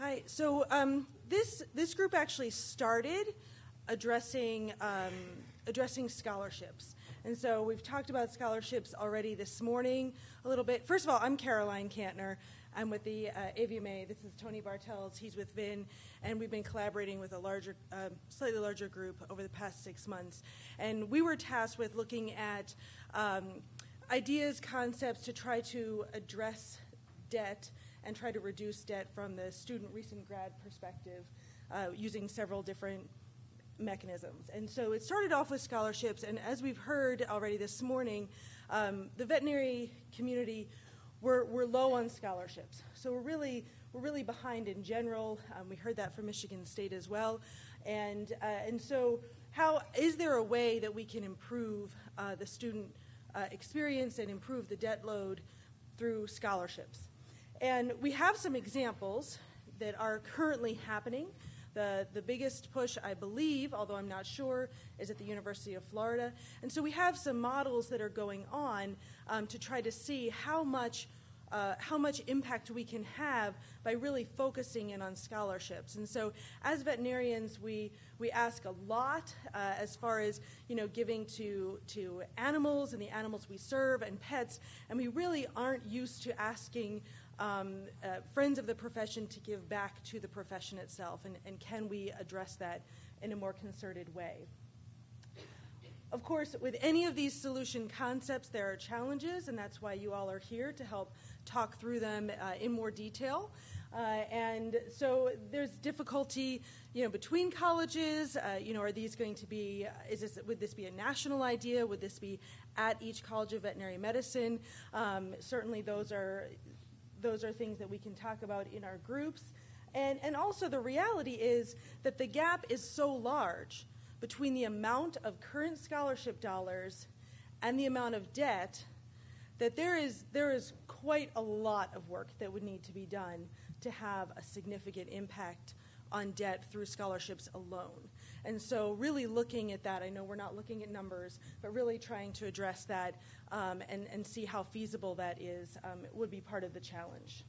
Hi. So this group actually started addressing scholarships, and so we've talked about scholarships already this morning a little bit. First of all, I'm Caroline Kantner. I'm with the AVMA. This is Tony Bartels. He's with VIN, and we've been collaborating with a slightly larger group over the past 6 months. And we were tasked with looking at ideas, concepts to try to address debt and try to reduce debt from the student recent grad perspective using several different mechanisms. And so it started off with scholarships, and as we've heard already this morning, the veterinary community, we're low on scholarships. So we're really behind in general. We heard that from Michigan State as well. And so how is there a way that we can improve the student experience and improve the debt load through scholarships? And we have some examples that are currently happening. The biggest push, I believe, although I'm not sure, is at the University of Florida. And so we have some models that are going on to try to see how much impact we can have by really focusing in on scholarships. And so as veterinarians, we ask a lot as far as giving to animals and the animals we serve and pets, and we really aren't used to asking friends of the profession to give back to the profession itself, and can we address that in a more concerted way? Of course, with any of these solution concepts, there are challenges, and that's why you all are here to help talk through them in more detail. And so there's difficulty, between colleges. Are these going to be? Would this be a national idea? Would this be at each College of Veterinary Medicine? Certainly, those are things that we can talk about in our groups. And also the reality is that the gap is so large between the amount of current scholarship dollars and the amount of debt that there is quite a lot of work that would need to be done to have a significant impact on debt through scholarships alone. And so really looking at that, I know we're not looking at numbers, but really trying to address that and see how feasible that is would be part of the challenge.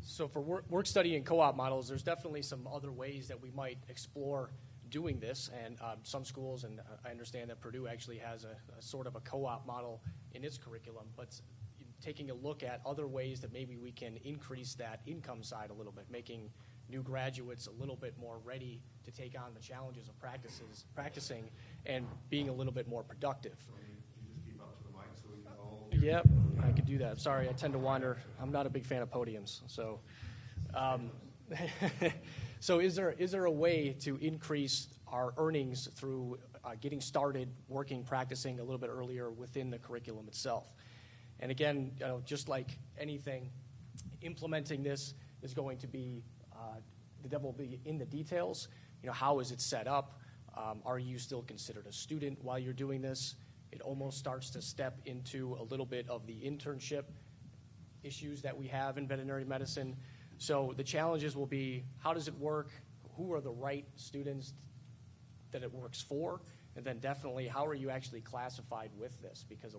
So for work study and co-op models, there's definitely some other ways that we might explore doing this. And some schools, and I understand that Purdue actually has a sort of a co-op model in its curriculum, but taking a look at other ways that maybe we can increase that income side a little bit, making new graduates a little bit more ready to take on the challenges of practicing and being a little bit more productive. So you just keep up to the mic so we can all... Yep, I could do that. Sorry, I tend to wander. I'm not a big fan of podiums. So so is there a way to increase our earnings through getting started, working, practicing a little bit earlier within the curriculum itself? And again, just like anything, implementing this is going to be, the devil will be in the details. How is it set up? Are you still considered a student while you're doing this? It almost starts to step into a little bit of the internship issues that we have in veterinary medicine. So the challenges will be, how does it work? Who are the right students that it works for? And then definitely, how are you actually classified with this? Because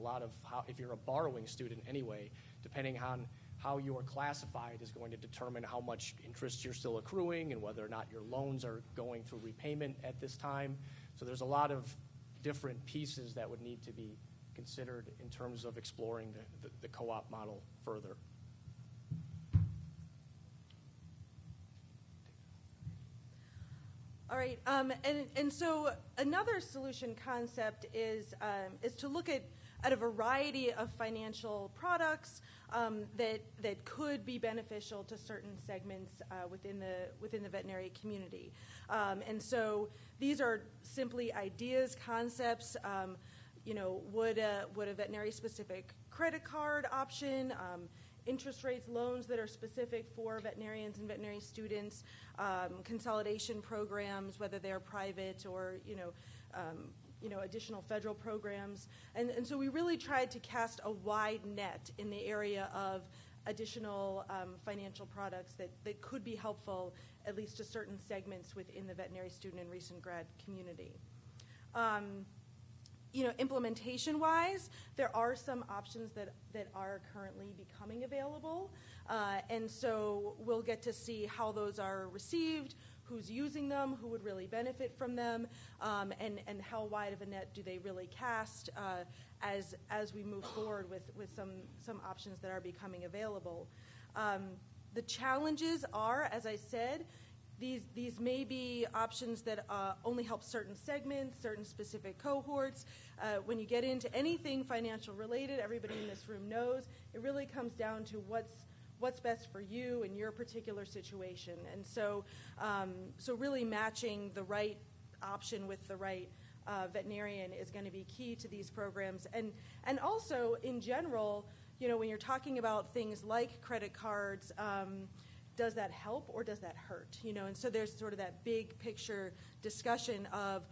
if you're a borrowing student anyway, depending on how you are classified is going to determine how much interest you're still accruing and whether or not your loans are going through repayment at this time. So there's a lot of different pieces that would need to be considered in terms of exploring the co-op model further. All right, and so another solution concept is to look at a variety of financial products that could be beneficial to certain segments within the veterinary community. And so these are simply ideas, concepts. Would a veterinary specific credit card option, interest rates, loans that are specific for veterinarians and veterinary students, consolidation programs, whether they're private or additional federal programs, and so we really tried to cast a wide net in the area of additional financial products that could be helpful, at least to certain segments within the veterinary student and recent grad community. implementation-wise, there are some options that are currently becoming available, and so we'll get to see how those are received, who's using them, who would really benefit from them, and how wide of a net do they really cast as we move forward with some options that are becoming available. The challenges are, as I said, these may be options that only help certain segments, certain specific cohorts. When you get into anything financial related, everybody in this room knows, it really comes down to what's best for you in your particular situation. And so really matching the right option with the right veterinarian is going to be key to these programs. And also, in general, when you're talking about things like credit cards, does that help or does that hurt? And so there's sort of that big picture discussion of,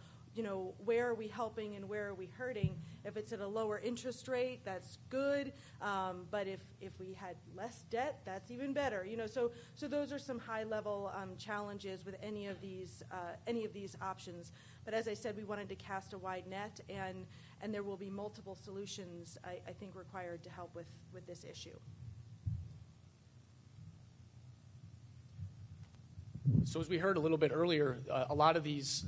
where are we helping and where are we hurting? If it's at a lower interest rate, that's good. But if we had less debt, that's even better. So those are some high-level challenges with any of these options. But as I said, we wanted to cast a wide net, and there will be multiple solutions, I think, required to help with this issue. So as we heard a little bit earlier, a lot of these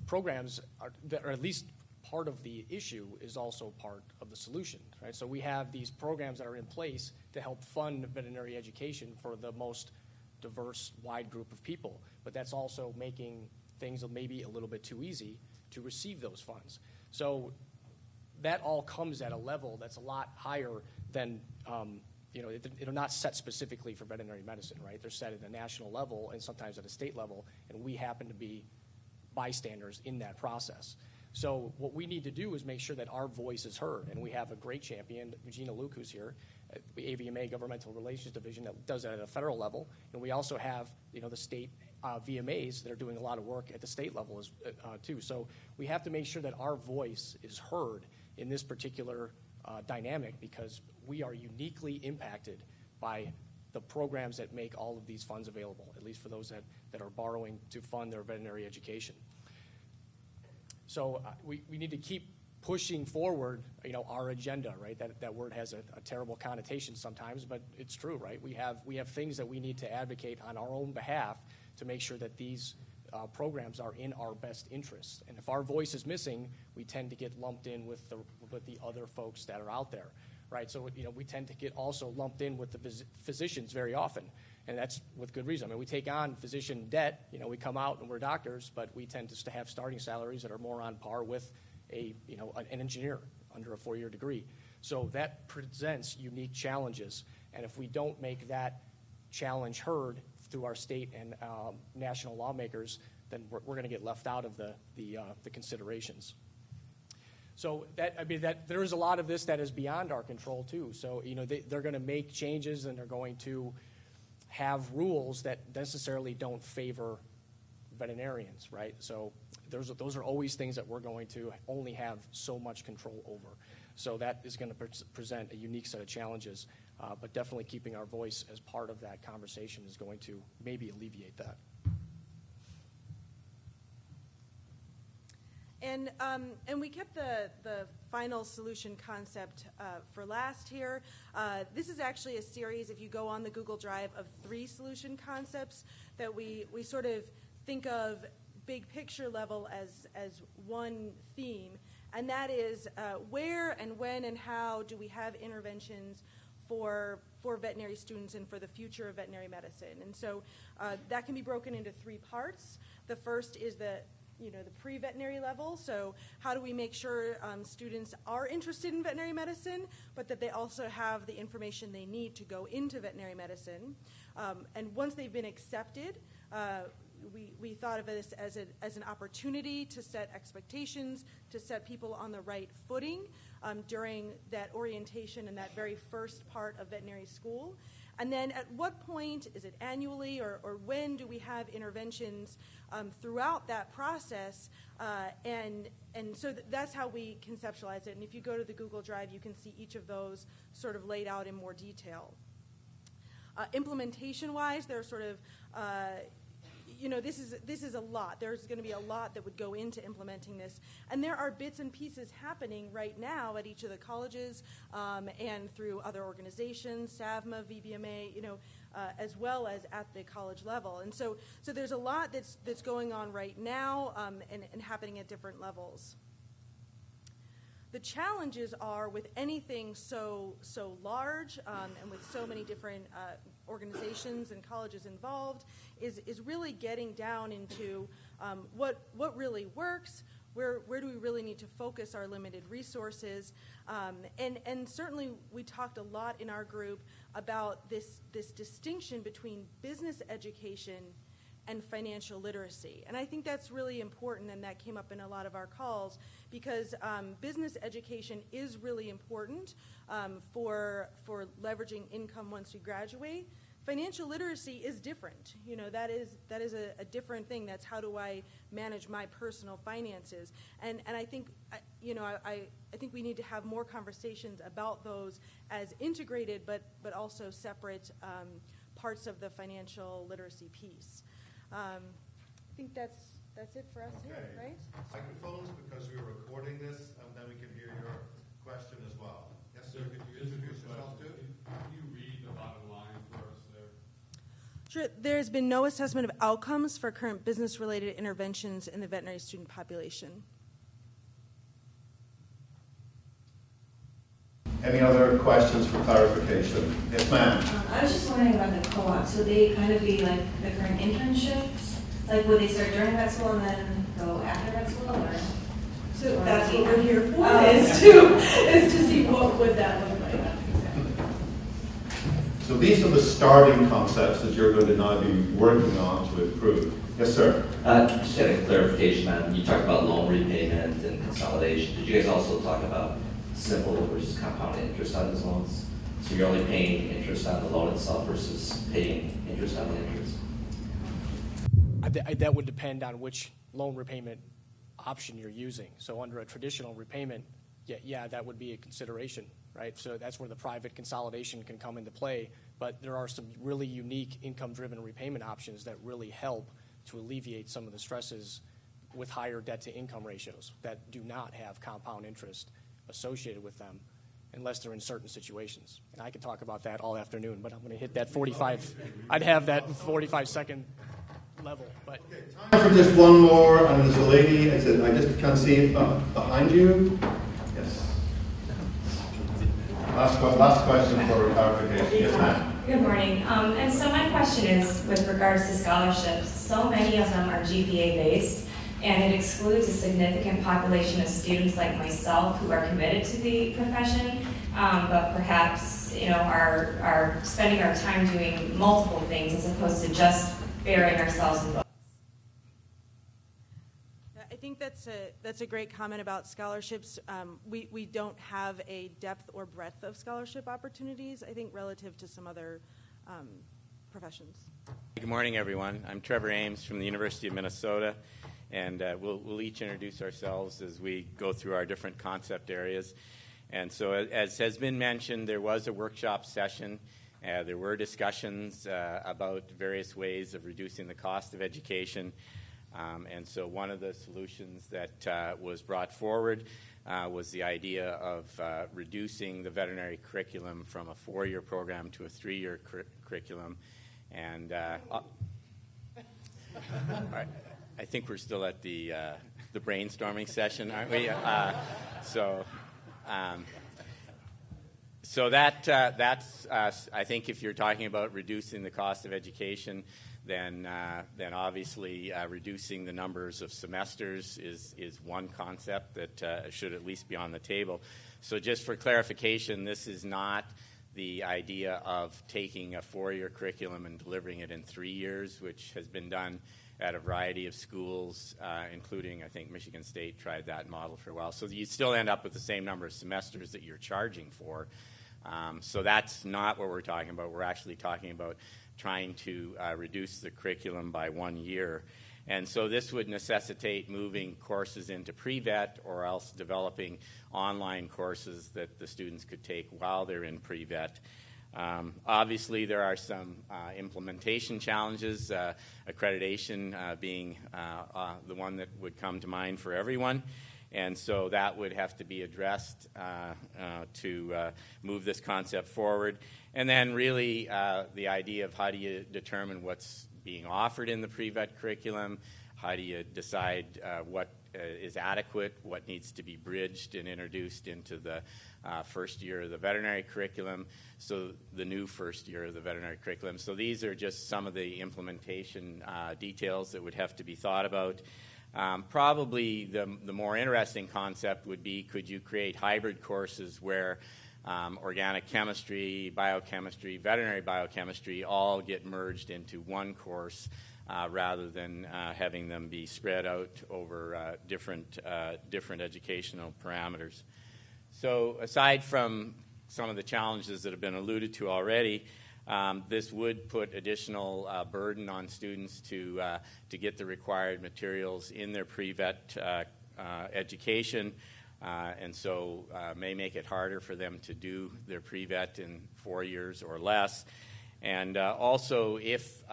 programs that are at least part of the issue is also part of the solution, right? So we have these programs that are in place to help fund veterinary education for the most diverse, wide group of people, but that's also making things maybe a little bit too easy to receive those funds. So that all comes at a level that's a lot higher than they're not set specifically for veterinary medicine, right? They're set at a national level and sometimes at a state level, and we happen to be bystanders in that process. So what we need to do is make sure that our voice is heard, and we have a great champion, Regina Luke, who's here, at the AVMA Governmental Relations Division that does that at a federal level, and we also have the state VMAs that are doing a lot of work at the state level too. So we have to make sure that our voice is heard in this particular dynamic, because we are uniquely impacted by the programs that make all of these funds available, at least for those that are borrowing to fund their veterinary education. So we need to keep pushing forward, our agenda, right? That word has a terrible connotation sometimes, but it's true, right? We have things that we need to advocate on our own behalf to make sure that these programs are in our best interests. And if our voice is missing, we tend to get lumped in with the other folks that are out there, right? So we tend to get also lumped in with the physicians very often, and that's with good reason. I mean, we take on physician debt. We come out and we're doctors, but we tend to have starting salaries that are more on par with an engineer under a 4-year degree. So that presents unique challenges, and if we don't make that challenge heard through our state and national lawmakers, then we're going to get left out of the considerations. So there is a lot of this that is beyond our control too. So they're going to make changes, and they're going to have rules that necessarily don't favor veterinarians, right? So those are always things that we're going to only have so much control over. So that is going to present a unique set of challenges, but definitely keeping our voice as part of that conversation is going to maybe alleviate that. And we kept the final solution concept for last here. This is actually a series, if you go on the Google Drive, of 3 solution concepts that we sort of think of big picture level as one theme, and that is where and when and how do we have interventions for veterinary students and for the future of veterinary medicine. And so that can be broken into 3 parts. The first is the pre-veterinary level. So how do we make sure students are interested in veterinary medicine, but that they also have the information they need to go into veterinary medicine? And once they've been accepted, we thought of this as an opportunity to set expectations, to set people on the right footing during that orientation and that very first part of veterinary school. And then at what point, is it annually or when do we have interventions throughout that process? And so that's how we conceptualize it. And if you go to the Google Drive, you can see each of those sort of laid out in more detail. Implementation-wise, there are sort of this is a lot. There's going to be a lot that would go into implementing this, and there are bits and pieces happening right now at each of the colleges and through other organizations, SAVMA, VBMA, as well as at the college level. And so there's a lot that's going on right now and happening at different levels. The challenges are with anything so large and with so many different organizations and colleges involved is really getting down into what really works, where do we really need to focus our limited resources, and certainly we talked a lot in our group about this distinction between business education and financial literacy. And I think that's really important, and that came up in a lot of our calls, because business education is really important for leveraging income once you graduate. Financial literacy is different. That is a different thing. That's how do I manage my personal finances. And I think I think we need to have more conversations about those as integrated but also separate parts of the financial literacy piece. I think that's it for us here, right? Microphones, because we're recording this, and then we can hear your question as well. Yes, sir. Could you introduce yourself too? Can you read the bottom line for us there? Sure. There's been no assessment of outcomes for current business-related interventions in the veterinary student population. Any other questions for clarification? Yes, ma'am. I was just wondering about the co-op. So they kind of be like the current internships? Like would they start during vet school and then go after vet school? Or? So that's what we're here for, is to see what would that look like. So these are the starting concepts that you're going to now be working on to improve. Yes, sir. Just had a clarification on, you talked about loan repayment and consolidation. Did you guys also talk about simple versus compound interest on those loans? So you're only paying interest on the loan itself versus paying interest on the interest? That would depend on which loan repayment option you're using. So under a traditional repayment, yeah, that would be a consideration, right? So that's where the private consolidation can come into play. But there are some really unique income-driven repayment options that really help to alleviate some of the stresses with higher debt-to-income ratios that do not have compound interest associated with them unless they're in certain situations. And I could talk about that all afternoon, but I'm going to hit that 45. I'd have that 45-second level. But Time for just one more, and there's a lady, I just can't see it behind you. Yes. Last question for clarification. Yes, ma'am. Good morning. And so my question is with regards to scholarships. So many of them are GPA-based, and it excludes a significant population of students like myself who are committed to the profession, but perhaps are spending our time doing multiple things as opposed to just burying ourselves in books. I think that's a great comment about scholarships. We don't have a depth or breadth of scholarship opportunities, I think, relative to some other professions. Good morning, everyone. I'm Trevor Ames from the University of Minnesota, and we'll each introduce ourselves as we go through our different concept areas. And so, as has been mentioned, there was a workshop session. There were discussions about various ways of reducing the cost of education. And so one of the solutions that was brought forward was the idea of reducing the veterinary curriculum from a 4-year program to a 3-year curriculum. And I think we're still at the brainstorming session, aren't we? So that's I think if you're talking about reducing the cost of education, then obviously reducing the numbers of semesters is one concept that should at least be on the table. So just for clarification, this is not the idea of taking a 4-year curriculum and delivering it in 3 years, which has been done at a variety of schools, including, I think, Michigan State tried that model for a while. So you still end up with the same number of semesters that you're charging for. So that's not what we're talking about. We're actually talking about trying to reduce the curriculum by 1 year. And so this would necessitate moving courses into pre-vet or else developing online courses that the students could take while they're in pre-vet. Obviously, there are some implementation challenges, accreditation being the one that would come to mind for everyone. And so that would have to be addressed to move this concept forward. And then really the idea of how do you determine what's being offered in the pre-vet curriculum, how do you decide what is adequate, what needs to be bridged and introduced into the first year of the veterinary curriculum, so the new first year of the veterinary curriculum. So these are just some of the implementation details that would have to be thought about. Probably the more interesting concept would be, could you create hybrid courses where organic chemistry, biochemistry, veterinary biochemistry all get merged into one course rather than having them be spread out over different educational parameters. So aside from some of the challenges that have been alluded to already, this would put additional burden on students to get the required materials in their pre-vet education, and so may make it harder for them to do their pre-vet in 4 years or less. And also, if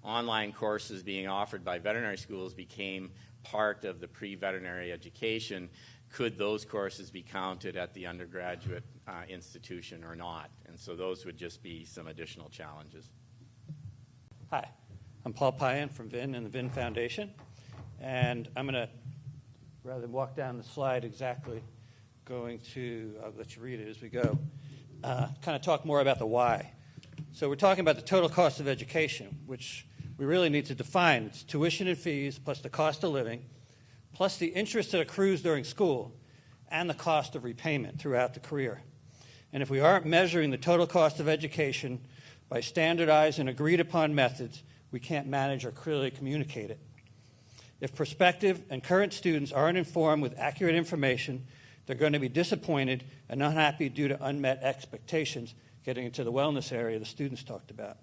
online courses being offered by veterinary schools became part of the pre-veterinary education, could those courses be counted at the undergraduate institution or not? And so those would just be some additional challenges. Hi, I'm Paul Payan from VIN and the VIN Foundation, and I'm going to, rather than walk down the slide exactly, I'll let you read it as we go, kind of talk more about the why. So we're talking about the total cost of education, which we really need to define. It's tuition and fees plus the cost of living, plus the interest that accrues during school, and the cost of repayment throughout the career. And if we aren't measuring the total cost of education by standardized and agreed upon methods, we can't manage or clearly communicate it. If prospective and current students aren't informed with accurate information, they're going to be disappointed and unhappy due to unmet expectations, getting into the wellness area the students talked about.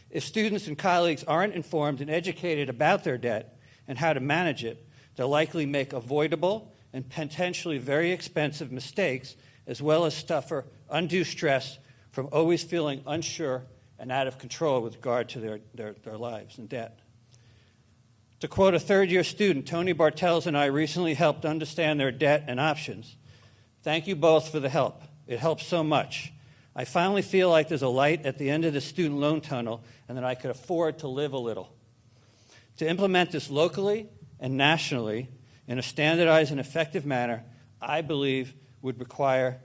If students and colleagues aren't informed and educated about their debt and how to manage it, they'll likely make avoidable and potentially very expensive mistakes, as well as suffer undue stress from always feeling unsure and out of control with regard to their lives and debt. To quote a third-year student, Tony Bartels and I recently helped understand their debt and options. Thank you both for the help. It helps so much. I finally feel like there's a light at the end of the student loan tunnel and that I could afford to live a little. To implement this locally and nationally in a standardized and effective manner, I believe would require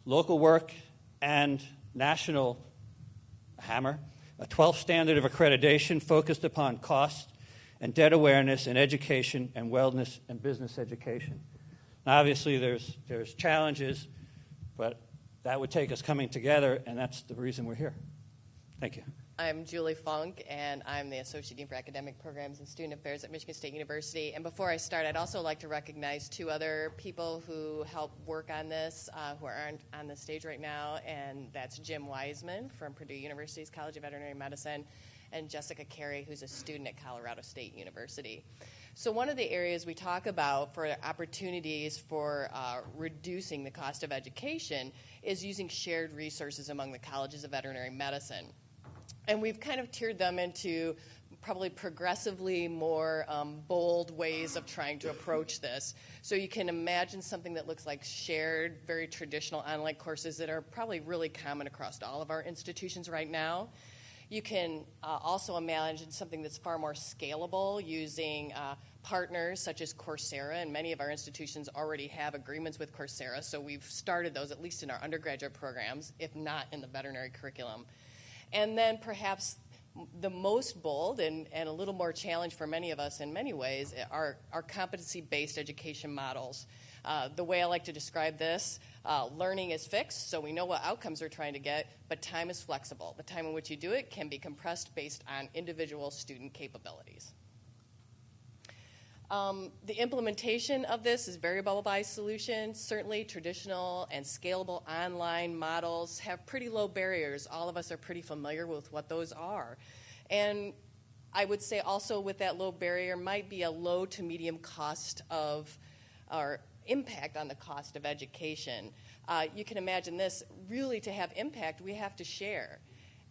local work and national hammer, a 12th standard of accreditation focused upon cost and debt awareness in education and wellness and business education. Now, obviously, there's challenges, but that would take us coming together, and that's the reason we're here. Thank you. I'm Julie Funk, and I'm the Associate Dean for Academic Programs and Student Affairs at Michigan State University. And before I start, I'd also like to recognize two other people who helped work on this, who aren't on the stage right now, and that's Jim Wiseman from Purdue University's College of Veterinary Medicine, and Jessica Carey, who's a student at Colorado State University. So one of the areas we talk about for opportunities for reducing the cost of education is using shared resources among the colleges of veterinary medicine. And we've kind of tiered them into probably progressively more bold ways of trying to approach this. So you can imagine something that looks like shared, very traditional online courses that are probably really common across all of our institutions right now. You can also imagine something that's far more scalable using partners such as Coursera, and many of our institutions already have agreements with Coursera, so we've started those at least in our undergraduate programs, if not in the veterinary curriculum. And then perhaps the most bold and a little more challenge for many of us in many ways are competency-based education models. The way I like to describe this, learning is fixed, so we know what outcomes we're trying to get, but time is flexible. The time in which you do it can be compressed based on individual student capabilities. The implementation of this is variable by solution. Certainly traditional and scalable online models have pretty low barriers. All of us are pretty familiar with what those are. And I would say also with that low barrier might be a low to medium cost of, or impact on the cost of education. You can imagine this, really to have impact, we have to share.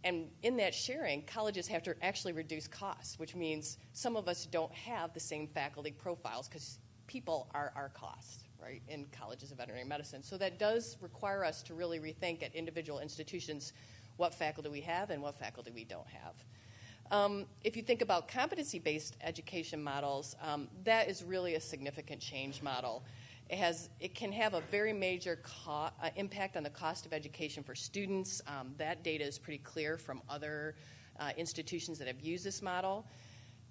And in that sharing, colleges have to actually reduce costs, which means some of us don't have the same faculty profiles because people are our cost, right, in colleges of veterinary medicine. So that does require us to really rethink at individual institutions what faculty we have and what faculty we don't have. If you think about competency-based education models, that is really a significant change model. It can have a very major impact on the cost of education for students. That data is pretty clear from other institutions that have used this model.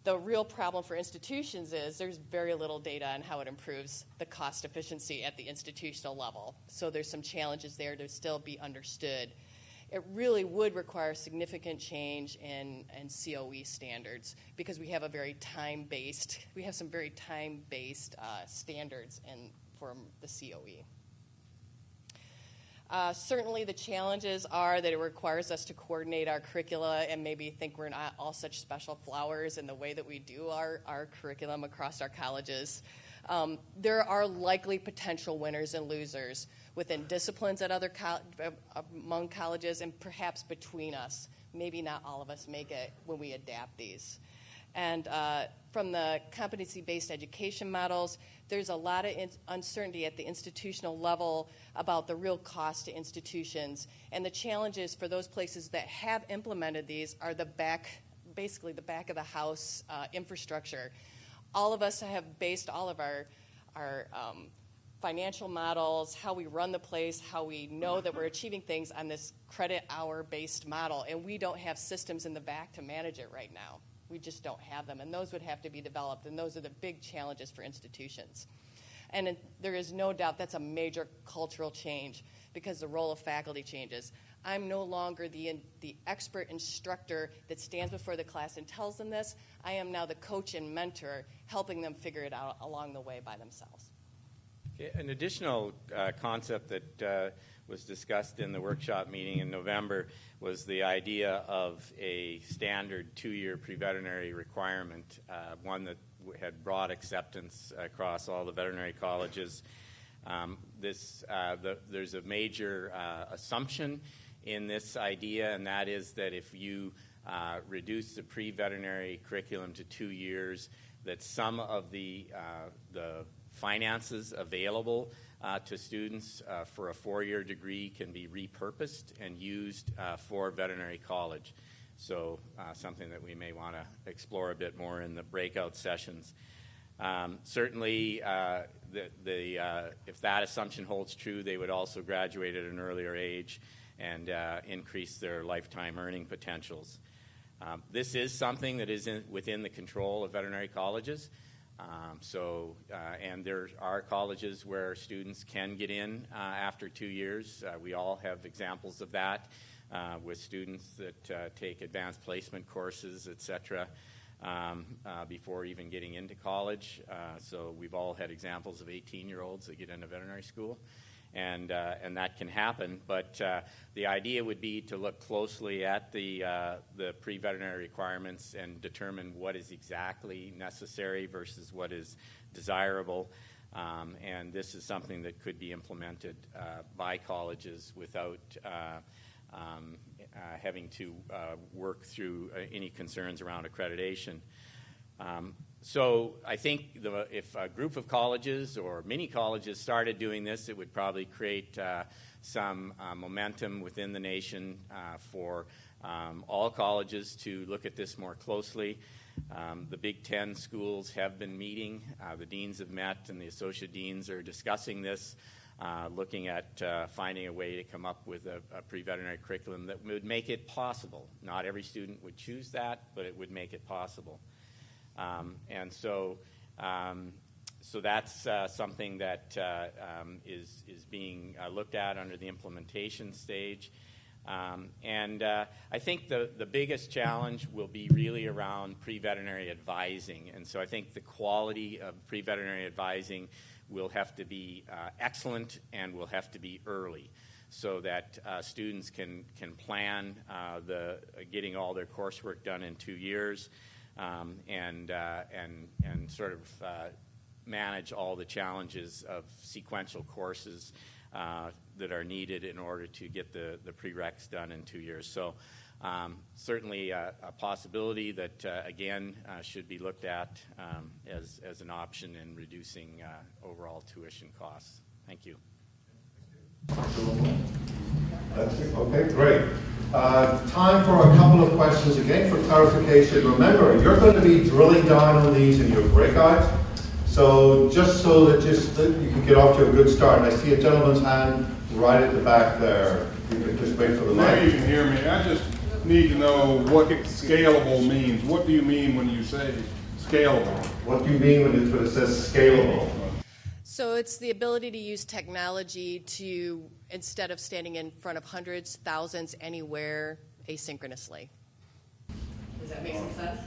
The real problem for institutions is there's very little data on how it improves the cost efficiency at the institutional level. So there's some challenges there to still be understood. It really would require significant change in COE standards because we have some very time-based standards for the COE. Certainly the challenges are that it requires us to coordinate our curricula and maybe think we're not all such special flowers in the way that we do our curriculum across our colleges. There are likely potential winners and losers within disciplines at among colleges and perhaps between us. Maybe not all of us make it when we adapt these. And from the competency-based education models, there's a lot of uncertainty at the institutional level about the real cost to institutions. And the challenges for those places that have implemented these are basically the back of the house infrastructure. All of us have based all of our financial models, how we run the place, how we know that we're achieving things on this credit hour-based model. And we don't have systems in the back to manage it right now. We just don't have them, and those would have to be developed, and those are the big challenges for institutions. And there is no doubt that's a major cultural change because the role of faculty changes. I'm no longer the expert instructor that stands before the class and tells them this. I am now the coach and mentor helping them figure it out along the way by themselves. An additional concept that was discussed in the workshop meeting in November was the idea of a standard 2-year pre-veterinary requirement, one that had broad acceptance across all the veterinary colleges. There's a major assumption in this idea, and that is that if you reduce the pre-veterinary curriculum to 2 years, that some of the finances available to students for a 4-year degree can be repurposed and used for veterinary college. So something that we may want to explore a bit more in the breakout sessions. Certainly, if that assumption holds true, they would also graduate at an earlier age and increase their lifetime earning potentials. This is something that is within the control of veterinary colleges. And there are colleges where students can get in after 2 years. We all have examples of that with students that take advanced placement courses, et cetera, before even getting into college. So we've all had examples of 18-year-olds that get into veterinary school. And that can happen, but the idea would be to look closely at the pre-veterinary requirements and determine what is exactly necessary versus what is desirable. And this is something that could be implemented by colleges without having to work through any concerns around accreditation. So I think if a group of colleges or many colleges started doing this, it would probably create some momentum within the nation for all colleges to look at this more closely. The Big Ten schools have been meeting. The deans have met, and the associate deans are discussing this, looking at finding a way to come up with a pre-veterinary curriculum that would make it possible. Not every student would choose that, but it would make it possible. And so that's something that is being looked at under the implementation stage. And I think the biggest challenge will be really around pre-veterinary advising. And so I think the quality of pre-veterinary advising will have to be excellent and will have to be early, so that students can plan getting all their coursework done in 2 years. And sort of manage all the challenges of sequential courses that are needed in order to get the prereqs done in 2 years. So certainly a possibility that, again, should be looked at as an option in reducing overall tuition costs. Thank you. That's it. Okay, great. Time for a couple of questions again for clarification. Remember, you're going to be drilling down on these in your breakout. So just so that you can get off to a good start. And I see a gentleman's hand right at the back there. You can just wait for the Now mic. you can hear me. I just need to know what scalable means. What do you mean when you say scalable? What do you mean when it says scalable? So it's the ability to use technology to, instead of standing in front of hundreds, thousands, anywhere, asynchronously. Does that make some sense?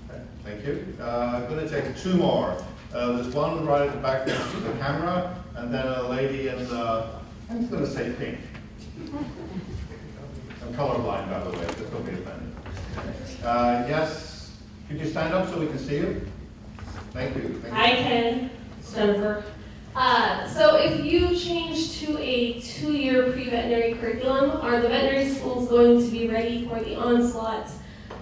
Okay, thank you. I'm going to take two more. There's one right at the back next to the camera, and then a lady in the, I'm going to say pink. I'm colorblind, by the way, just don't be offended. Yes, could you stand up so we can see you? Thank you. Thank you. I can, Jennifer. So if you change to a 2-year pre-veterinary curriculum, are the veterinary schools going to be ready for the onslaught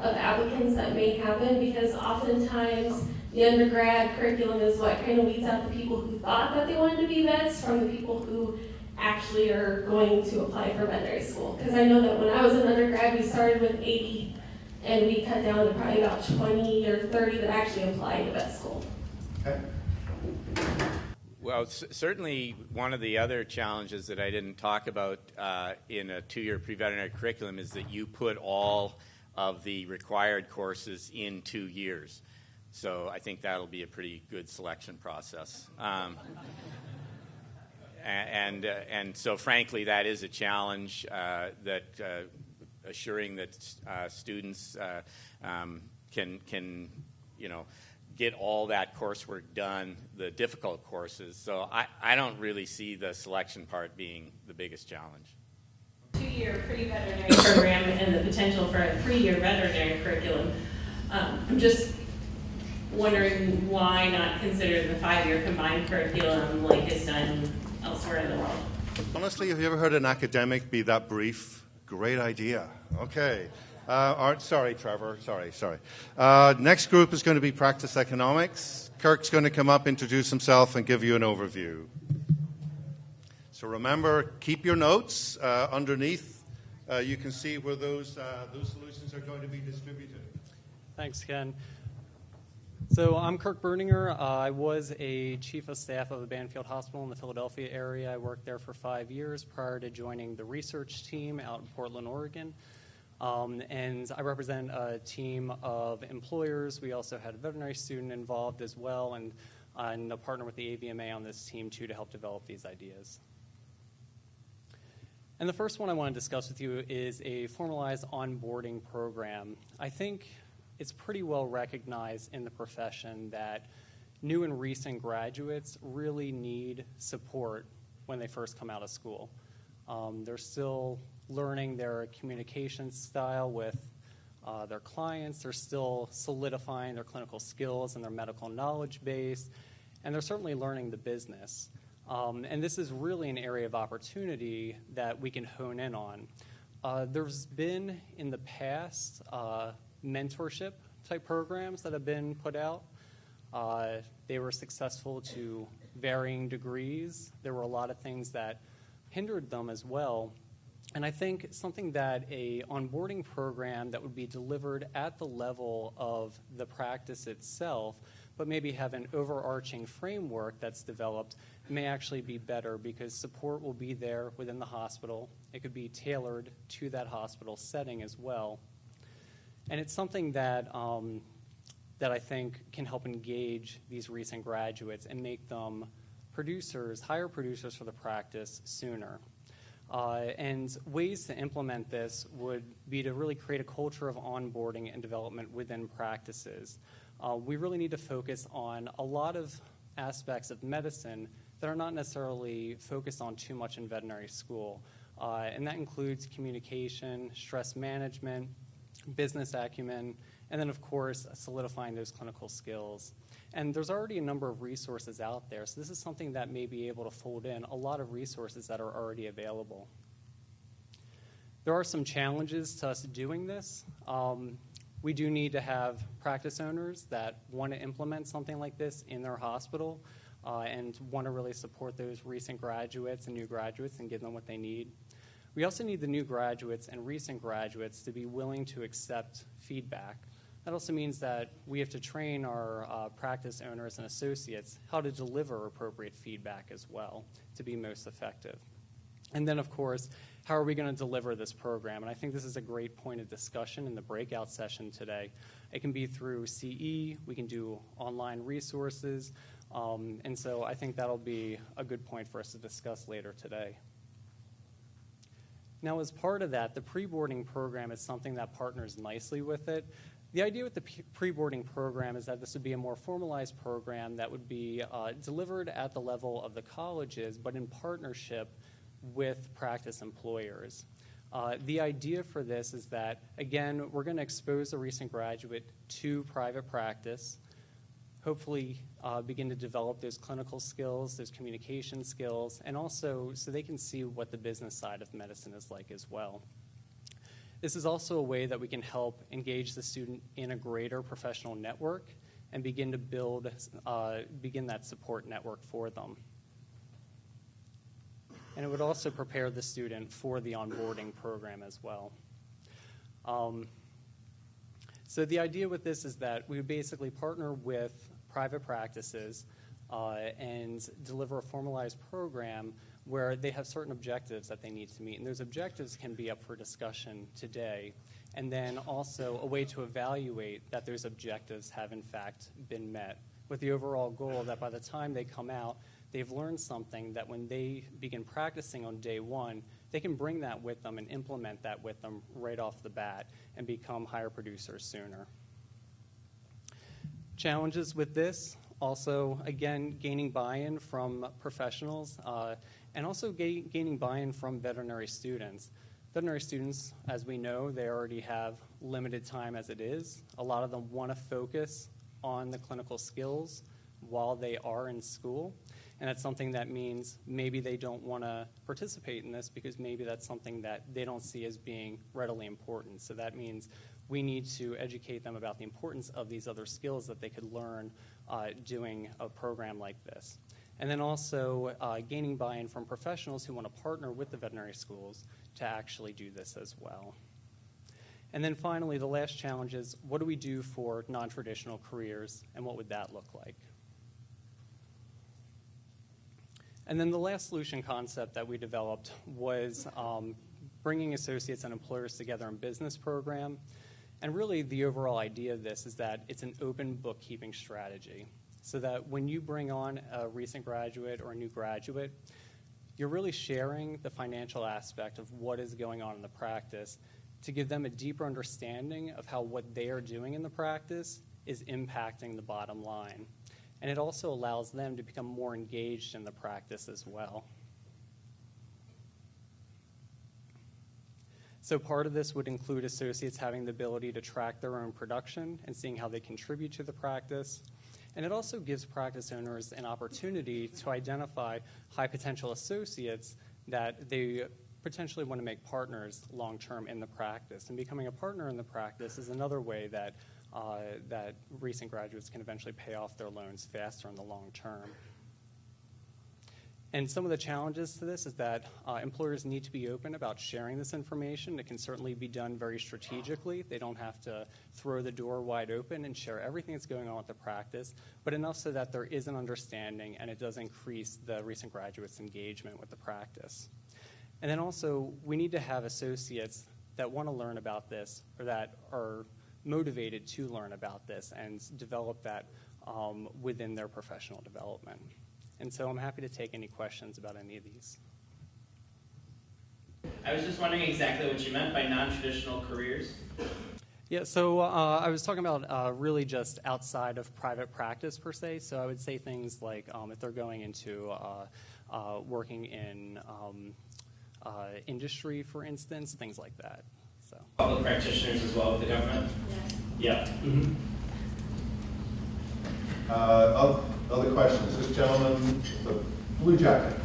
of applicants that may happen? Because oftentimes the undergrad curriculum is what kind of weeds out the people who thought that they wanted to be vets from the people who actually are going to apply for veterinary school. Because I know that when I was an undergrad, we started with 80 and we cut down to probably about 20 or 30 that actually applied to vet school. Okay. Well, certainly one of the other challenges that I didn't talk about in a 2-year pre-veterinary curriculum is that you put all of the required courses in 2 years. So I think that'll be a pretty good selection process. And so frankly, that is a challenge that assuring that students can get all that coursework done, the difficult courses. So I don't really see the selection part being the biggest challenge. 2-year pre-veterinary program and the potential for a 3-year veterinary curriculum. I'm just wondering why not consider the 5-year combined curriculum like it's done elsewhere in the world. Honestly, have you ever heard an academic be that brief? Great idea. Okay. Sorry, Trevor. Sorry. Next group is going to be practice economics. Kirk's going to come up, introduce himself, and give you an overview. So remember, keep your notes underneath. You can see where those solutions are going to be distributed. Thanks, Ken. So I'm Kirk Berninger. I was a chief of staff of the Banfield Hospital in the Philadelphia area. I worked there for 5 years prior to joining the research team out in Portland, Oregon. And I represent a team of employers. We also had a veterinary student involved as well, and I'm a partner with the AVMA on this team too to help develop these ideas. And the first one I want to discuss with you is a formalized onboarding program. I think it's pretty well recognized in the profession that new and recent graduates really need support when they first come out of school. They're still learning their communication style with their clients. They're still solidifying their clinical skills and their medical knowledge base, and they're certainly learning the business. And this is really an area of opportunity that we can hone in on. There's been in the past mentorship type programs that have been put out. They were successful to varying degrees. There were a lot of things that hindered them as well. And I think something that a onboarding program that would be delivered at the level of the practice itself, but maybe have an overarching framework that's developed, may actually be better because support will be there within the hospital. It could be tailored to that hospital setting as well. And it's something that that I think can help engage these recent graduates and make them higher producers for the practice sooner. And ways to implement this would be to really create a culture of onboarding and development within practices. We really need to focus on a lot of aspects of medicine that are not necessarily focused on too much in veterinary school. And that includes communication, stress management, business acumen, And then, of course, solidifying those clinical skills. And there's already a number of resources out there, so this is something that may be able to fold in a lot of resources that are already available. There are some challenges to us doing this. We do need to have practice owners that want to implement something like this in their hospital and want to really support those recent graduates and new graduates and give them what they need. We also need the new graduates and recent graduates to be willing to accept feedback. That also means that we have to train our practice owners and associates how to deliver appropriate feedback as well to be most effective. And then, of course, how are we going to deliver this program? And I think this is a great point of discussion in the breakout session today. It can be through CE, we can do online resources, and so I think that'll be a good point for us to discuss later today. Now, as part of that, the pre-boarding program is something that partners nicely with it. The idea with the pre-boarding program is that this would be a more formalized program that would be delivered at the level of the colleges, but in partnership with practice employers. The idea for this is that, again, we're going to expose a recent graduate to private practice, hopefully begin to develop those clinical skills, those communication skills, and also so they can see what the business side of medicine is like as well. This is also a way that we can help engage the student in a greater professional network and begin to build, begin that support network for them. And it would also prepare the student for the onboarding program as well. So the idea with this is that we would basically partner with private practices and deliver a formalized program where they have certain objectives that they need to meet. And those objectives can be up for discussion today. And then also a way to evaluate that those objectives have in fact been met, with the overall goal that by the time they come out, they've learned something that when they begin practicing on day one, they can bring that with them and implement that with them right off the bat and become higher producers sooner. Challenges with this, also, again, gaining buy-in from professionals and also gaining buy-in from veterinary students. Veterinary students, as we know, they already have limited time as it is. A lot of them want to focus on the clinical skills while they are in school. And that's something that means maybe they don't want to participate in this because maybe that's something that they don't see as being readily important. So that means we need to educate them about the importance of these other skills that they could learn doing a program like this. And then also gaining buy-in from professionals who want to partner with the veterinary schools to actually do this as well. And then finally, the last challenge is, what do we do for non-traditional careers, and what would that look like? And then the last solution concept that we developed was bringing associates and employers together in business program. And really the overall idea of this is that it's an open bookkeeping strategy, so that when you bring on a recent graduate or a new graduate, you're really sharing the financial aspect of what is going on in the practice to give them a deeper understanding of how what they are doing in the practice is impacting the bottom line. And it also allows them to become more engaged in the practice as well. So part of this would include associates having the ability to track their own production and seeing how they contribute to the practice. And it also gives practice owners an opportunity to identify high potential associates that they potentially want to make partners long-term in the practice. And becoming a partner in the practice is another way that that recent graduates can eventually pay off their loans faster in the long term. And some of the challenges to this is that employers need to be open about sharing this information. It can certainly be done very strategically. They don't have to throw the door wide open and share everything that's going on with the practice, but enough so that there is an understanding and it does increase the recent graduates' engagement with the practice. And then also, we need to have associates that want to learn about this or that are motivated to learn about this and develop that within their professional development. And so I'm happy to take any questions about any of these. I was just wondering exactly what you meant by non-traditional careers. Yeah, so I was talking about really just outside of private practice per se. So I would say things like if they're going into working in industry, for instance, things like that. So. Public practitioners as well with the government? Yeah. Other questions? This gentleman, the blue jacket.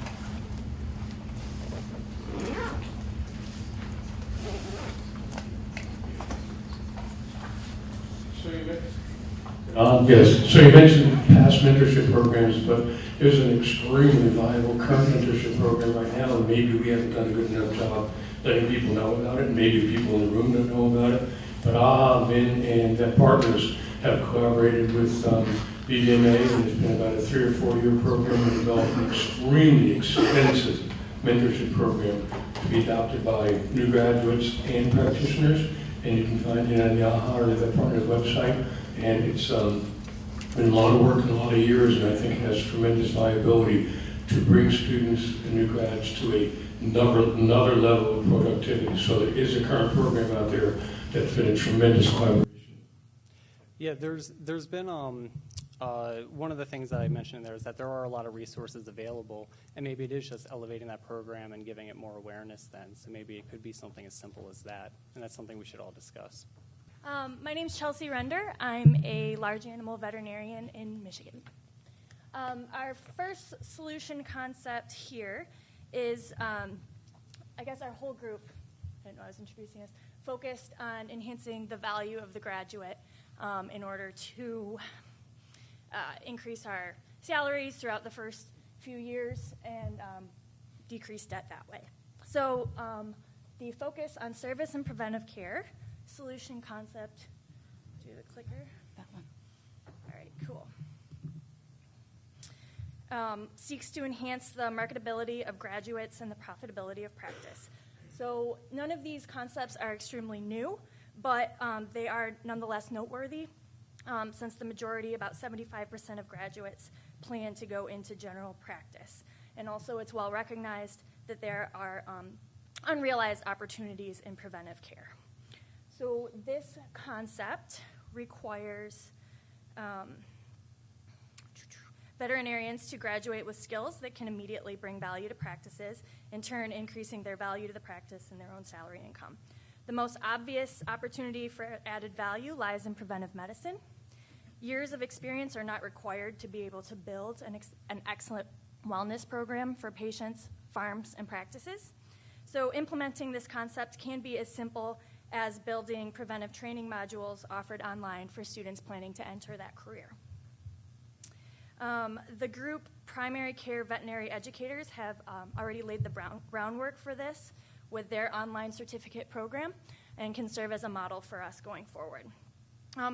Yes, so you mentioned past mentorship programs, but there's an extremely viable current mentorship program right now, and maybe we haven't done a good enough job letting people know about it, and maybe people in the room don't know about it. But Vin and their partners have collaborated with BDMA, and it's been about a 3 or 4 year program to develop an extremely expensive mentorship program to be adopted by new graduates and practitioners. And you can find it on the AHA or the partner's website. And it's been a lot of work and a lot of years, and I think it has tremendous viability to bring students and new grads to another level of productivity. So there is a current program out there that's been a tremendous collaboration. Yeah, there's been one of the things that I mentioned there is that there are a lot of resources available, and maybe it is just elevating that program and giving it more awareness then. So maybe it could be something as simple as that, and that's something we should all discuss. My name's Chelsea Render. I'm a large animal veterinarian in Michigan. Our first solution concept here is, I guess our whole group, I didn't know I was introducing us, focused on enhancing the value of the graduate in order to increase our salaries throughout the first few years and decrease debt that way. So the focus on service and preventive care solution concept, do the clicker. That one. All right, cool. Seeks to enhance the marketability of graduates and the profitability of practice. So none of these concepts are extremely new, but they are nonetheless noteworthy since the majority, about 75% of graduates, plan to go into general practice. And also it's well recognized that there are unrealized opportunities in preventive care. So this concept requires veterinarians to graduate with skills that can immediately bring value to practices, in turn increasing their value to the practice and their own salary income. The most obvious opportunity for added value lies in preventive medicine. Years of experience are not required to be able to build an excellent wellness program for patients, farms, and practices. So implementing this concept can be as simple as building preventive training modules offered online for students planning to enter that career. The group Primary Care Veterinary Educators have already laid the groundwork for this with their online certificate program and can serve as a model for us going forward.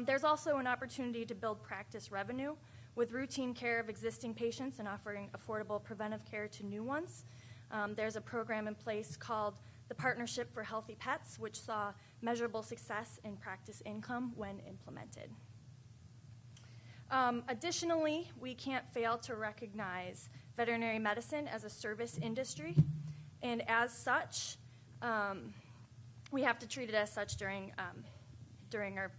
There's also an opportunity to build practice revenue with routine care of existing patients and offering affordable preventive care to new ones. There's a program in place called the Partnership for Healthy Pets, which saw measurable success in practice income when implemented. Additionally, we can't fail to recognize veterinary medicine as a service industry, and as such, we have to treat it as such during our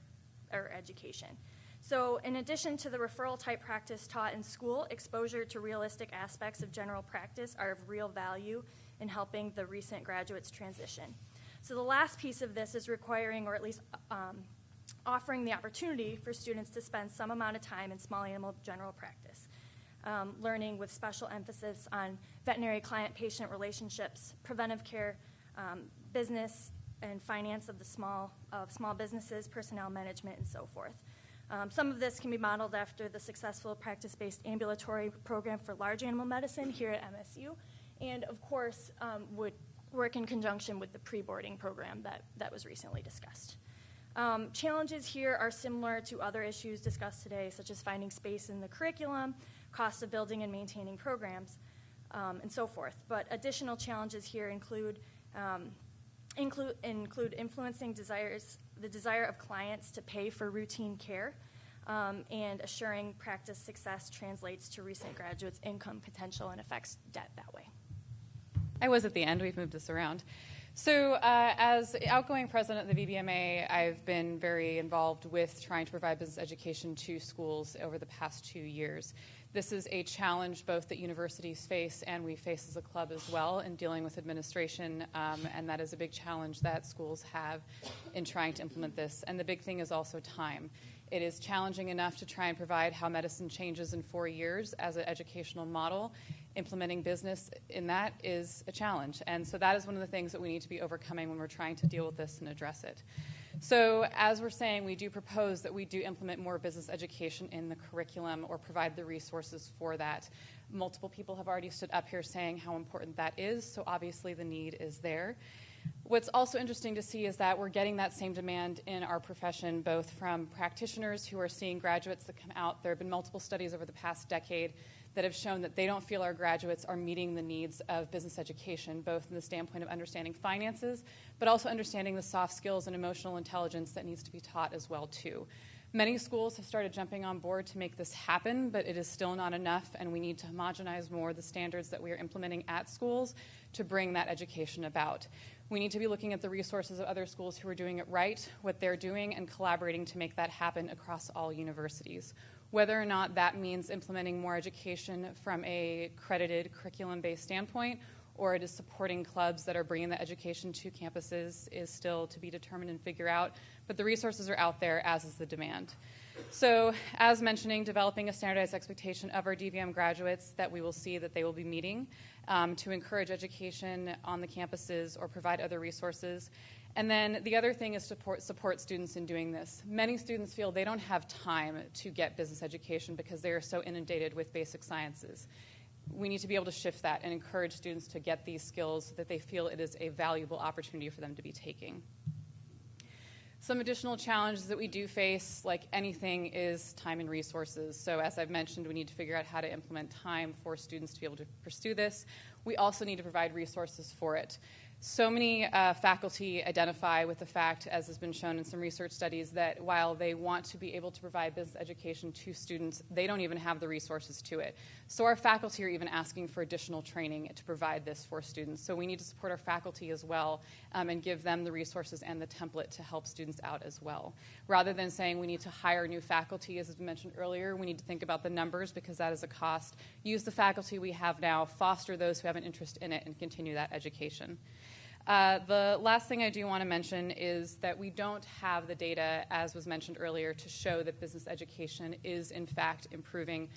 education. So in addition to the referral type practice taught in school, exposure to realistic aspects of general practice are of real value in helping the recent graduates transition. So the last piece of this is requiring, or at least offering the opportunity for students to spend some amount of time in small animal general practice, learning with special emphasis on veterinary client-patient relationships, preventive care, business and finance of small businesses, personnel management, and so forth. Some of this can be modeled after the successful practice-based ambulatory program for large animal medicine here at MSU, and of course would work in conjunction with the pre-boarding program that was recently discussed. Challenges here are similar to other issues discussed today, such as finding space in the curriculum, cost of building and maintaining programs, and so forth. But additional challenges here include influencing the desire of clients to pay for routine care, and assuring practice success translates to recent graduates' income potential and affects debt that way. I was at the end. We've moved this around. So as outgoing president of the VBMA, I've been very involved with trying to provide business education to schools over the past 2 years. This is a challenge both that universities face and we face as a club as well in dealing with administration, and that is a big challenge that schools have in trying to implement this. And the big thing is also time. It is challenging enough to try and provide how medicine changes in 4 years as an educational model. Implementing business in that is a challenge. And so that is one of the things that we need to be overcoming when we're trying to deal with this and address it. So as we're saying, we do propose that we do implement more business education in the curriculum or provide the resources for that. Multiple people have already stood up here saying how important that is, so obviously the need is there. What's also interesting to see is that we're getting that same demand in our profession, both from practitioners who are seeing graduates that come out. There have been multiple studies over the past decade that have shown that they don't feel our graduates are meeting the needs of business education, both in the standpoint of understanding finances, but also understanding the soft skills and emotional intelligence that needs to be taught as well, too. Many schools have started jumping on board to make this happen, but it is still not enough, and we need to homogenize more the standards that we are implementing at schools to bring that education about. We need to be looking at the resources of other schools who are doing it right, what they're doing, and collaborating to make that happen across all universities. Whether or not that means implementing more education from a credited curriculum-based standpoint, or it is supporting clubs that are bringing the education to campuses is still to be determined and figure out. But the resources are out there, as is the demand. So, as mentioning, developing a standardized expectation of our DVM graduates that we will see that they will be meeting to encourage education on the campuses or provide other resources. And then the other thing is support students in doing this. Many students feel they don't have time to get business education because they are so inundated with basic sciences. We need to be able to shift that and encourage students to get these skills so that they feel it is a valuable opportunity for them to be taking. Some additional challenges that we do face, like anything, is time and resources. So as I've mentioned, we need to figure out how to implement time for students to be able to pursue this. We also need to provide resources for it. So many faculty identify with the fact, as has been shown in some research studies, that while they want to be able to provide business education to students, they don't even have the resources to it. So our faculty are even asking for additional training to provide this for students. So we need to support our faculty as well and give them the resources and the template to help students out as well. Rather than saying we need to hire new faculty, as has been mentioned earlier, we need to think about the numbers because that is a cost. Use the faculty we have now, foster those who have an interest in it, and continue that education. The last thing I do want to mention is that we don't have the data, as was mentioned earlier, to show that business education is in fact improving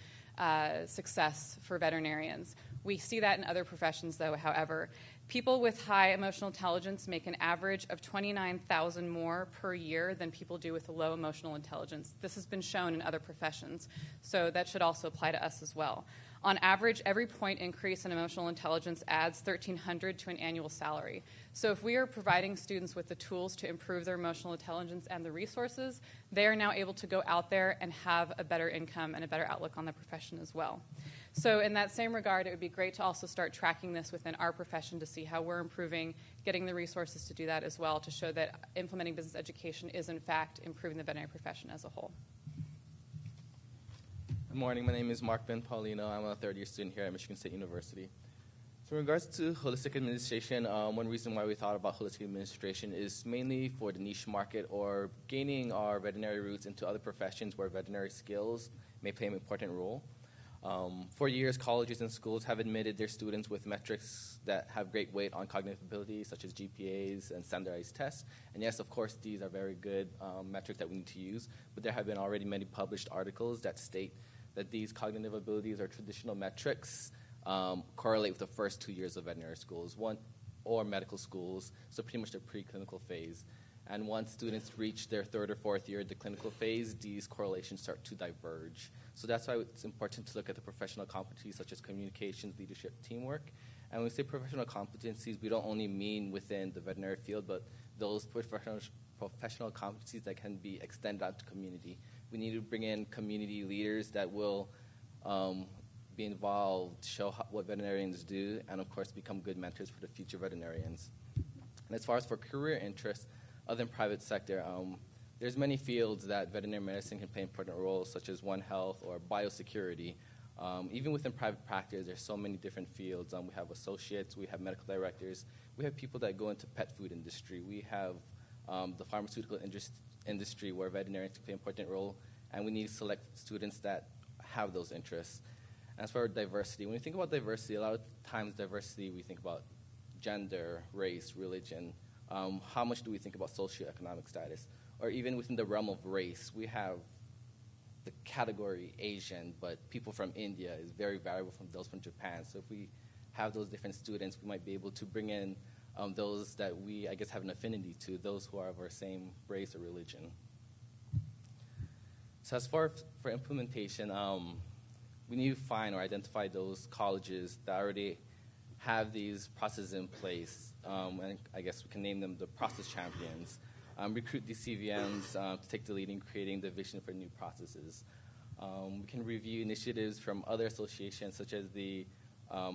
success for veterinarians. We see that in other professions, though, however. People with high emotional intelligence make an average of $29,000 more per year than people do with low emotional intelligence. This has been shown in other professions, so that should also apply to us as well. On average, every point increase in emotional intelligence adds $1,300 to an annual salary. So if we are providing students with the tools to improve their emotional intelligence and the resources, they are now able to go out there and have a better income and a better outlook on the profession as well. So in that same regard, it would be great to also start tracking this within our profession to see how we're improving, getting the resources to do that as well, to show that implementing business education is in fact improving the veterinary profession as a whole. Good morning. My name is Mark Ben Paulino. I'm a third-year student here at Michigan State University. So in regards to holistic administration, one reason why we thought about holistic administration is mainly for the niche market or gaining our veterinary roots into other professions where veterinary skills may play an important role. For years, colleges and schools have admitted their students with metrics that have great weight on cognitive ability, such as GPAs and standardized tests. And yes, of course, these are very good metrics that we need to use, but there have been already many published articles that state that these cognitive abilities or traditional metrics correlate with the first 2 years of veterinary schools, or medical schools, so pretty much the preclinical phase. And once students reach their third or fourth year, the clinical phase, these correlations start to diverge. So that's why it's important to look at the professional competencies such as communications, leadership, teamwork. And when we say professional competencies, we don't only mean within the veterinary field, but those professional competencies that can be extended out to community. We need to bring in community leaders that will be involved, show what veterinarians do, and of course become good mentors for the future veterinarians. And as far as for career interests, other than private sector, there's many fields that veterinary medicine can play important roles, such as One Health or biosecurity. Even within private practice, there's so many different fields. We have associates, we have medical directors, We have people that go into pet food industry. We have the pharmaceutical industry where veterinarians play an important role, and we need to select students that have those interests. As for diversity, when we think about diversity, a lot of times diversity, we think about gender, race, religion. How much do we think about socioeconomic status? Or even within the realm of race, we have the category Asian, but people from India is very variable from those from Japan. So if we have those different students, we might be able to bring in those that we, I guess, have an affinity to, those who are of our same race or religion. So as far for implementation, we need to find or identify those colleges that already have these processes in place, and I guess we can name them the process champions. Recruit these CVMs to take the lead in creating the vision for new processes. We can review initiatives from other associations such as the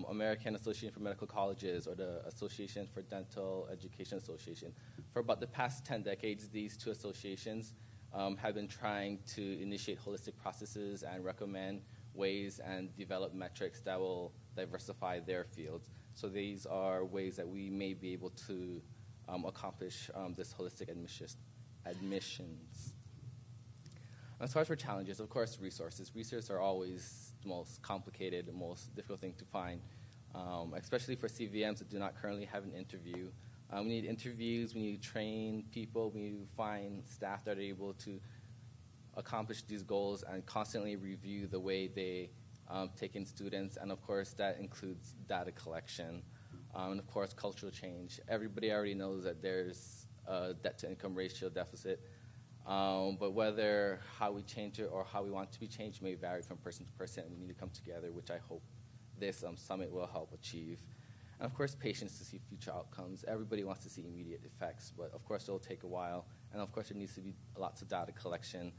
American Association for Medical Colleges or the Association for Dental Education Association. For about the past 10 decades, these two associations have been trying to initiate holistic processes and recommend ways and develop metrics that will diversify their fields. So these are ways that we may be able to accomplish this holistic admissions. As far as for challenges, of course, resources. Resources are always the most complicated, the most difficult thing to find, especially for CVMs that do not currently have an interview. We need interviews, we need to train people, we need to find staff that are able to accomplish these goals and constantly review the way they take in students, and of course that includes data collection. And of course, cultural change. Everybody already knows that there's a debt-to-income ratio deficit, but whether how we change it or how we want it to be changed may vary from person to person, and we need to come together, which I hope this summit will help achieve. And of course, patience to see future outcomes. Everybody wants to see immediate effects, but of course, it'll take a while. And of course, there needs to be lots of data collection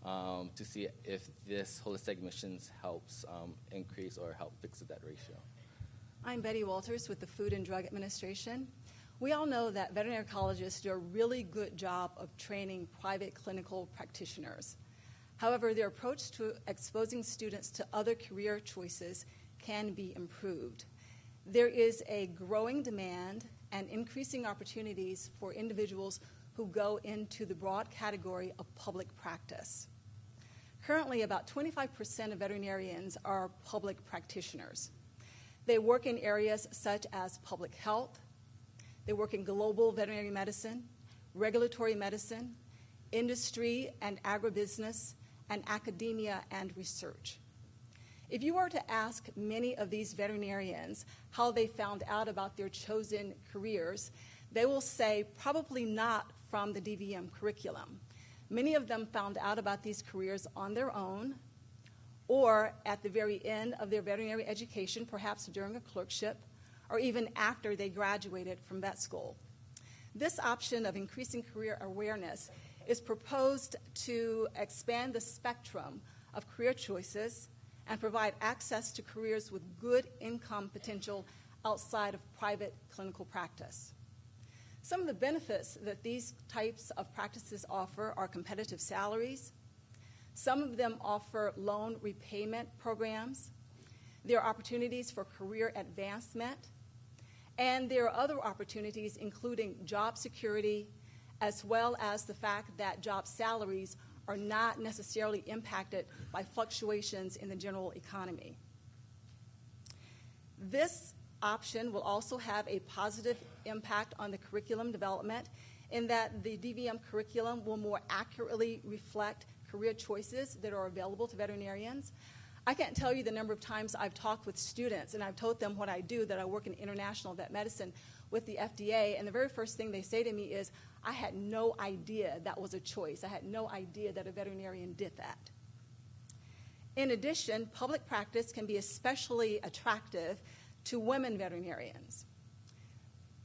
to see if this holistic admissions helps increase or help fix the debt ratio. I'm Betty Walters with the Food and Drug Administration. We all know that veterinary colleges do a really good job of training private clinical practitioners. However, their approach to exposing students to other career choices can be improved. There is a growing demand and increasing opportunities for individuals who go into the broad category of public practice. Currently, about 25% of veterinarians are public practitioners. They work in areas such as public health. They work in global veterinary medicine, regulatory medicine, industry and agribusiness, and academia and research. If you were to ask many of these veterinarians how they found out about their chosen careers, they will say probably not from the DVM curriculum. Many of them found out about these careers on their own, or at the very end of their veterinary education, perhaps during a clerkship, or even after they graduated from vet school. This option of increasing career awareness is proposed to expand the spectrum of career choices and provide access to careers with good income potential outside of private clinical practice. Some of the benefits that these types of practices offer are competitive salaries. Some of them offer loan repayment programs. There are opportunities for career advancement. And there are other opportunities, including job security, as well as the fact that job salaries are not necessarily impacted by fluctuations in the general economy. This option will also have a positive impact on the curriculum development in that the DVM curriculum will more accurately reflect career choices that are available to veterinarians. I can't tell you the number of times I've talked with students and I've told them what I do, that I work in international vet medicine with the FDA, and the very first thing they say to me is, I had no idea that was a choice. I had no idea that a veterinarian did that. In addition, public practice can be especially attractive to women veterinarians.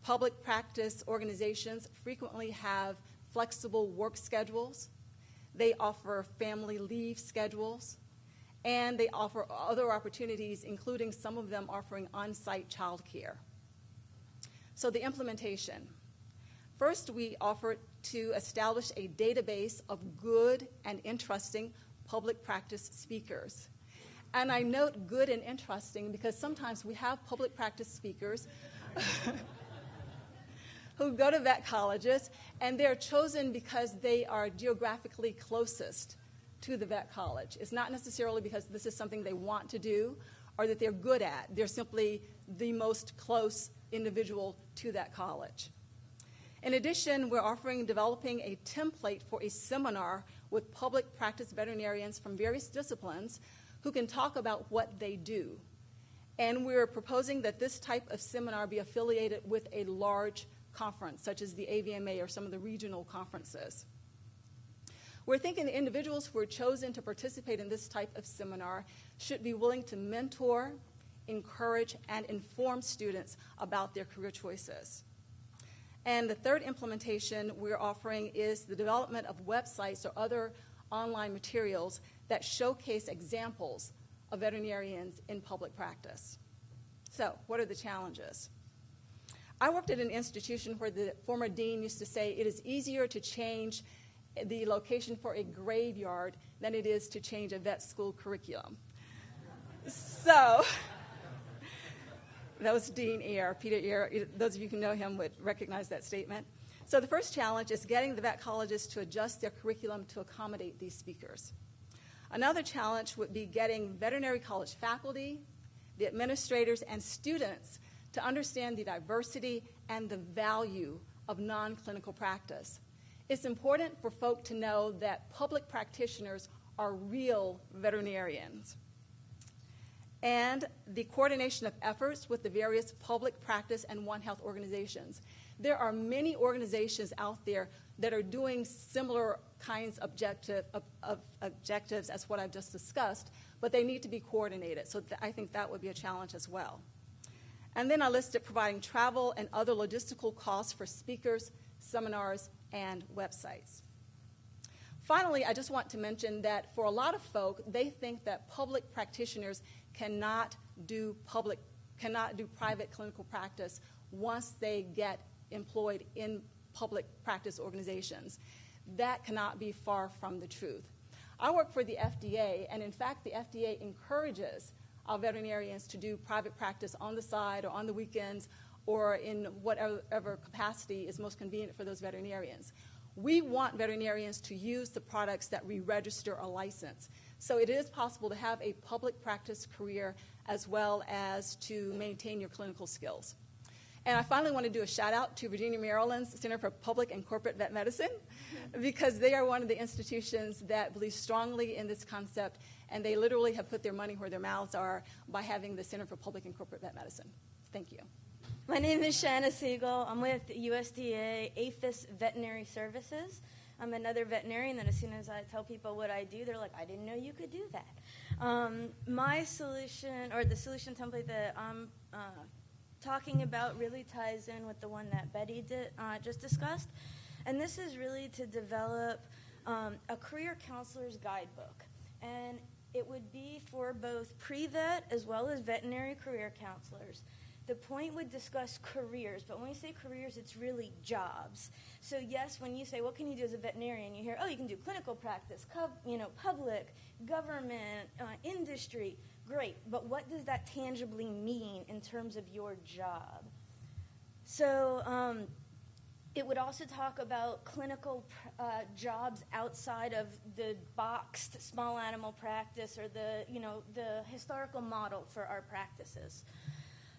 Public practice organizations frequently have flexible work schedules. They offer family leave schedules, and they offer other opportunities, including some of them offering on-site child care. So the implementation. First, we offer to establish a database of good and interesting public practice speakers. And I note good and interesting because sometimes we have public practice speakers who go to vet colleges, and they're chosen because they are geographically closest to the vet college. It's not necessarily because this is something they want to do or that they're good at. They're simply the most close individual to that college. In addition, we're developing a template for a seminar with public practice veterinarians from various disciplines who can talk about what they do. And we're proposing that this type of seminar be affiliated with a large conference, such as the AVMA or some of the regional conferences. We're thinking the individuals who are chosen to participate in this type of seminar should be willing to mentor, encourage, and inform students about their career choices. And the third implementation we're offering is the development of websites or other online materials that showcase examples of veterinarians in public practice. So, what are the challenges? I worked at an institution where the former dean used to say it is easier to change the location for a graveyard than it is to change a vet school curriculum. So, that was Dean Eyre, Peter Eyre. Those of you who know him would recognize that statement. So the first challenge is getting the vet colleges to adjust their curriculum to accommodate these speakers. Another challenge would be getting veterinary college faculty, the administrators, and students to understand the diversity and the value of non-clinical practice. It's important for folk to know that public practitioners are real veterinarians. And the coordination of efforts with the various public practice and One Health organizations. There are many organizations out there that are doing similar kinds of objectives as what I've just discussed, but they need to be coordinated. So I think that would be a challenge as well. And then I listed providing travel and other logistical costs for speakers, seminars, and websites. Finally, I just want to mention that for a lot of folk, they think that public practitioners cannot do private clinical practice once they get employed in public practice organizations. That cannot be far from the truth. I work for the FDA, and in fact, the FDA encourages our veterinarians to do private practice on the side or on the weekends or in whatever capacity is most convenient for those veterinarians. We want veterinarians to use the products that we register or license. So it is possible to have a public practice career as well as to maintain your clinical skills. And I finally want to do a shout out to Virginia, Maryland's Center for Public and Corporate Vet Medicine, because they are one of the institutions that believe strongly in this concept, and they literally have put their money where their mouths are by having the Center for Public and Corporate Vet Medicine. Thank you. My name is Shanna Siegel. I'm with USDA APHIS Veterinary Services. I'm another veterinarian that as soon as I tell people what I do, they're like, I didn't know you could do that. My solution, or the solution template that I'm talking about, really ties in with the one that Betty just discussed. And this is really to develop a career counselor's guidebook. And it would be for both pre-vet as well as veterinary career counselors. The point would discuss careers, but when we say careers, it's really jobs. So yes, when you say, what can you do as a veterinarian, you hear, oh, you can do clinical practice, public, government, industry. Great, but what does that tangibly mean in terms of your job? So it would also talk about clinical jobs outside of the boxed small animal practice or the historical model for our practices.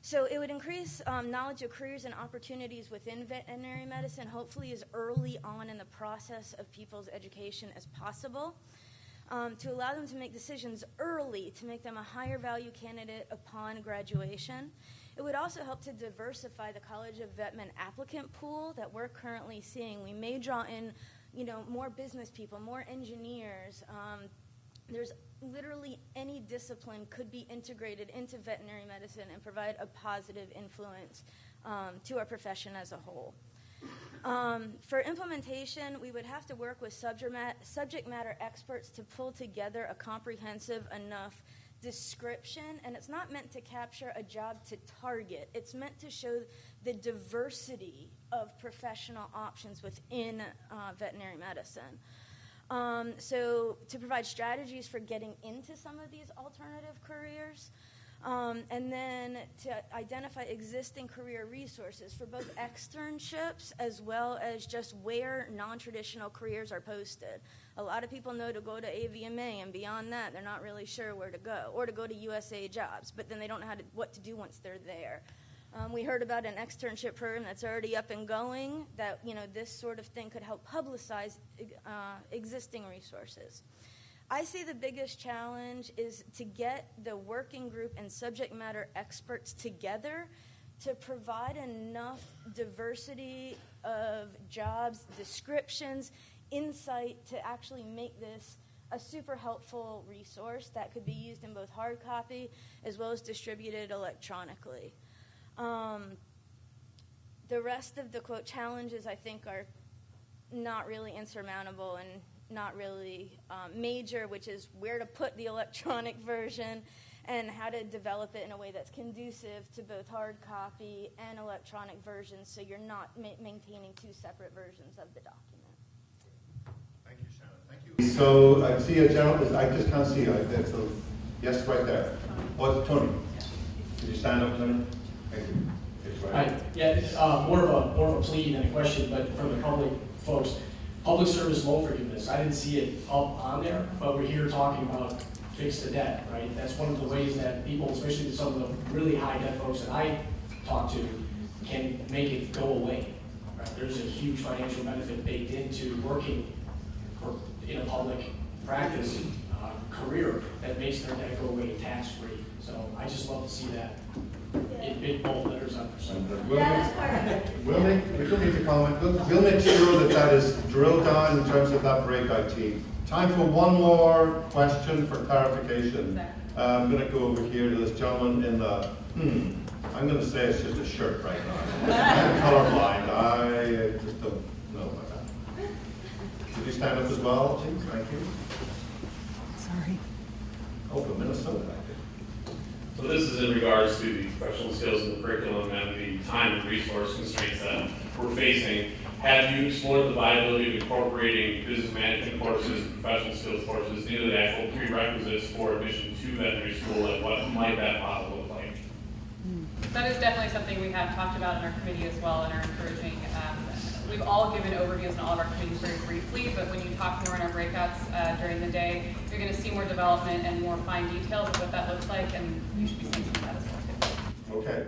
So it would increase knowledge of careers and opportunities within veterinary medicine, hopefully as early on in the process of people's education as possible, to allow them to make decisions early to make them a higher value candidate upon graduation. It would also help to diversify the College of Vetmen applicant pool that we're currently seeing. We may draw in, more business people, more engineers. There's literally any discipline could be integrated into veterinary medicine and provide a positive influence to our profession as a whole. For implementation, we would have to work with subject matter experts to pull together a comprehensive enough description, and it's not meant to capture a job to target. It's meant to show the diversity of professional options within veterinary medicine. So to provide strategies for getting into some of these alternative careers, And then to identify existing career resources for both externships as well as just where non-traditional careers are posted. A lot of people know to go to AVMA, and beyond that, they're not really sure where to go, or to go to USA Jobs, but then they don't know what to do once they're there. We heard about an externship program that's already up and going, that this sort of thing could help publicize existing resources. I see the biggest challenge is to get the working group and subject matter experts together to provide enough diversity of jobs, descriptions, insight to actually make this a super helpful resource that could be used in both hard copy as well as distributed electronically. The rest of the quote challenges I think are not really insurmountable and not really major, which is where to put the electronic version and how to develop it in a way that's conducive to both hard copy and electronic versions, so you're not maintaining two separate versions of the document. Thank you, Shannon. Thank you. So I see a gentleman. I just can't see you. So yes, right there. Oh, Tony. Could you stand up, Tony? Thank you. Hi. Yeah, it's more of a plea than a question, but from the public folks, public service loan forgiveness. I didn't see it up on there, but we're here talking about fix the debt, right? That's one of the ways that people, especially some of the really high debt folks that I talk to, can make it go away. Right? There's a huge financial benefit baked into working in a public practice career that makes their debt go away tax-free. So I just love to see that in big bold letters on We'll need to comment. We'll make sure that is drilled down in terms of that breakout team. Time for one more question for clarification. I'm going to go over here to this gentleman in the, I'm going to say it's just a shirt right now. I'm colorblind. I just don't know about that. Could you stand up as well, please? Thank you. Sorry. Oh, from Minnesota, I think. So this is in regards to the professional skills in the curriculum and the time and resource constraints that we're facing. Have you explored the viability of incorporating business management courses and professional skills courses into the actual prerequisites for admission to veterinary school, and what might that model look like? That is definitely something we have talked about in our committee as well, and are encouraging. We've all given overviews in all of our committees very briefly, but when you talk more in our breakouts during the day, you're going to see more development and more fine details of what that looks like, and you should be seeing some of that as well too. Okay.